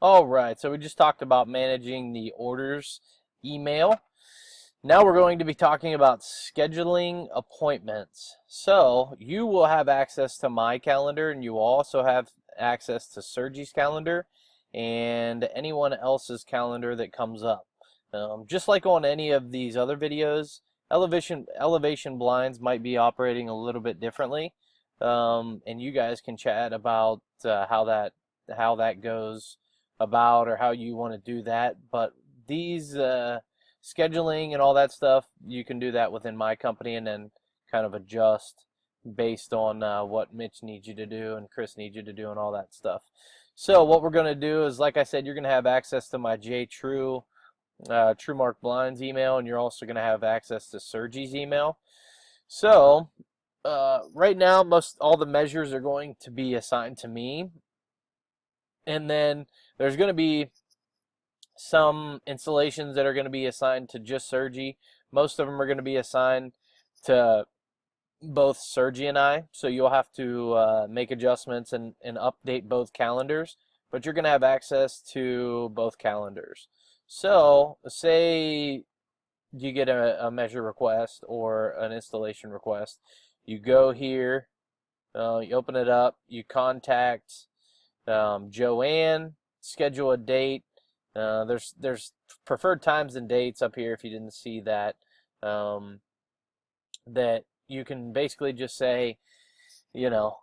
All right, so we just talked about managing the orders email. Now we're going to be talking about scheduling appointments. So you will have access to my calendar, and you will also have access to Sergi's calendar and anyone else's calendar that comes up. Just like on any of these other videos, elevation blinds might be operating a little bit differently, and you guys can chat about how that goes about, or how you want to do that. But these scheduling and all that stuff, you can do that within my company, and then kind of adjust based on what Mitch needs you to do and Chris needs you to do and all that stuff. So what we're going to do is, like I said, you're going to have access to my JTrue TrueMark Blinds email, and you're also going to have access to Sergi's email. So right now, most all the measures are going to be assigned to me, and then there's going to be some installations that are going to be assigned to just Sergi. Most of them are going to be assigned to both Sergi and I, so you'll have to make adjustments and update both calendars, but you're going to have access to both calendars. So say you get a measure request or an installation request, you go here, you open it up, you contact Joanne, schedule a date. There's preferred times and dates up here if you didn't see that. That you can basically just say, Joanne,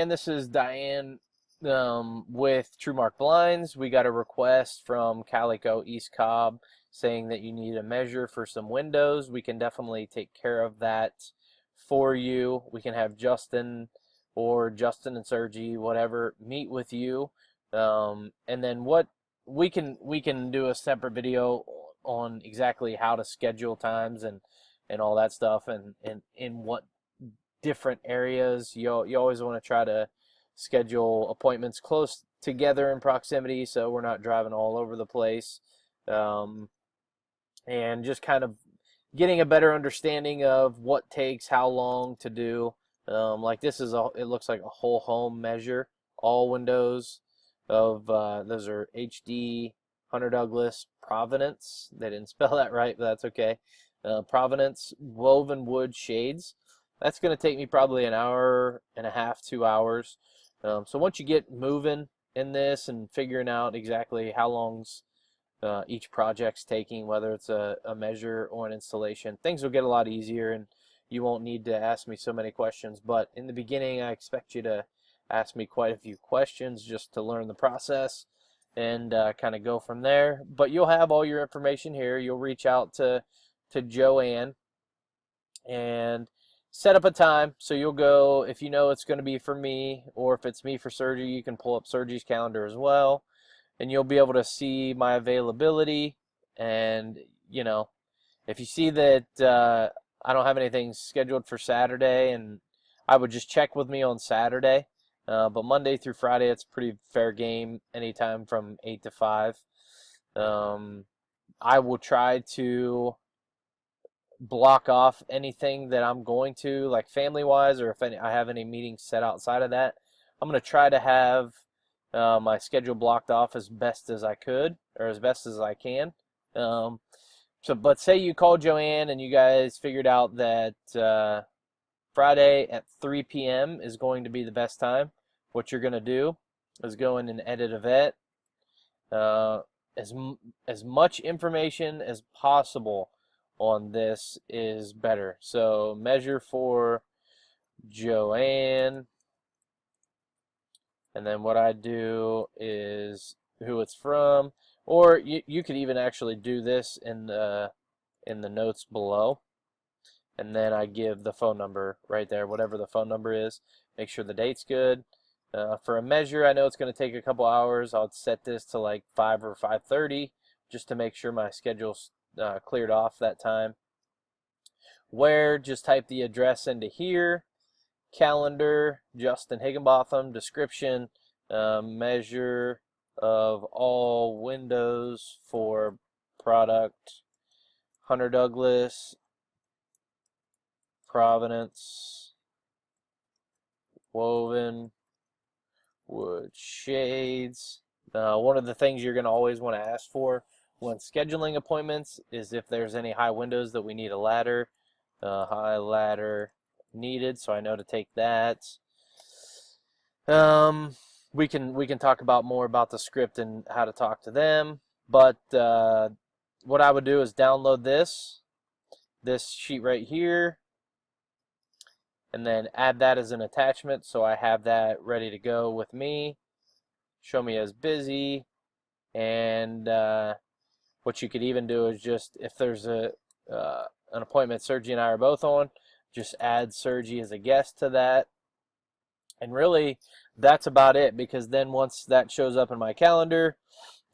this is Diane with TrueMark Blinds. We got a request from Calico East Cobb saying that you need a measure for some windows. We can definitely take care of that for you. We can have Justin and Sergi, whatever, meet with you. And then what we can do a separate video on exactly how to schedule times and all that stuff, and in what different areas. You always want to try to schedule appointments close together in proximity, so we're not driving all over the place, and just kind of getting a better understanding of what takes how long to do. Like this it looks like a whole home measure, all windows of those are HD Hunter Douglas Providence. They didn't spell that right, but that's okay. Providence woven wood shades. That's going to take me probably an hour and a half, 2 hours. So once you get moving in this and figuring out exactly how long's each project's taking, whether it's a measure or an installation, things will get a lot easier, and you won't need to ask me so many questions. But in the beginning, I expect you to ask me quite a few questions just to learn the process and kind of go from there. But you'll have all your information here. You'll reach out to Joanne and set up a time. So you'll go, if you know it's going to be for me, or if it's me for Sergi, you can pull up Sergi's calendar as well, and you'll be able to see my availability. And if you see that I don't have anything scheduled for Saturday, and I would just check with me on Saturday. But Monday through Friday, it's pretty fair game, anytime from 8 to 5. I will try to block off anything that I'm going to, like family-wise, or if I have any meetings set outside of that. I'm going to try to have my schedule blocked off as best as I could, or as best as I can. But say you call Joanne and you guys figured out that Friday at 3 p.m. is going to be the best time. What you're going to do is go in and edit a vet. As much information as possible on this is better. So measure for Joanne, and then what I do is who it's from, or you could even actually do this in the notes below, and then I give the phone number right there, whatever the phone number is. Make sure the date's good. For a measure, I know it's going to take a couple hours. I'll set this to like 5 or 5:30 just to make sure my schedule's cleared off that time. Where, just type the address into here. Calendar, Justin Higginbotham. Description, measure of all windows for product Hunter Douglas Providence woven wood shades. One of the things you're going to always want to ask for when scheduling appointments is if there's any high windows that we need a ladder. High ladder needed, so I know to take that. We can talk about more about the script and how to talk to them, but what I would do is download this sheet right here, and then add that as an attachment so I have that ready to go with me. Show me as busy, and what you could even do is just, if there's an appointment Sergi and I are both on, just add Sergi as a guest to that. And really, that's about it, because then once that shows up in my calendar,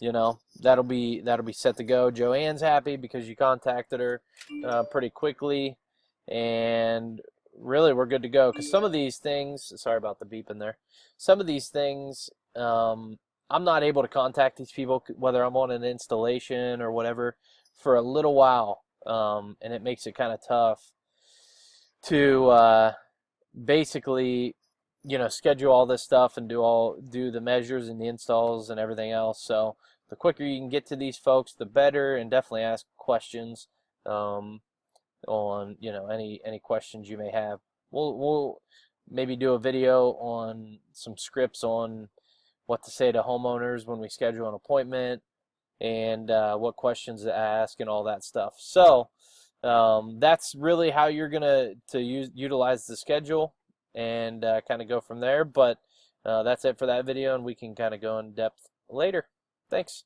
that'll be set to go. Joanne's happy because you contacted her pretty quickly, and really we're good to go. Because some of these things, sorry about the beep in there, some of these things, I'm not able to contact these people, whether I'm on an installation or whatever, for a little while, and it makes it kind of tough to basically schedule all this stuff and do the measures and the installs and everything else. So the quicker you can get to these folks, the better, and definitely ask questions on any questions you may have. We'll maybe do a video on some scripts on what to say to homeowners when we schedule an appointment, and what questions to ask and all that stuff. So that's really how you're gonna utilize the schedule, and kind of go from there. But that's it for that video, and we can kind of go in depth later. Thanks.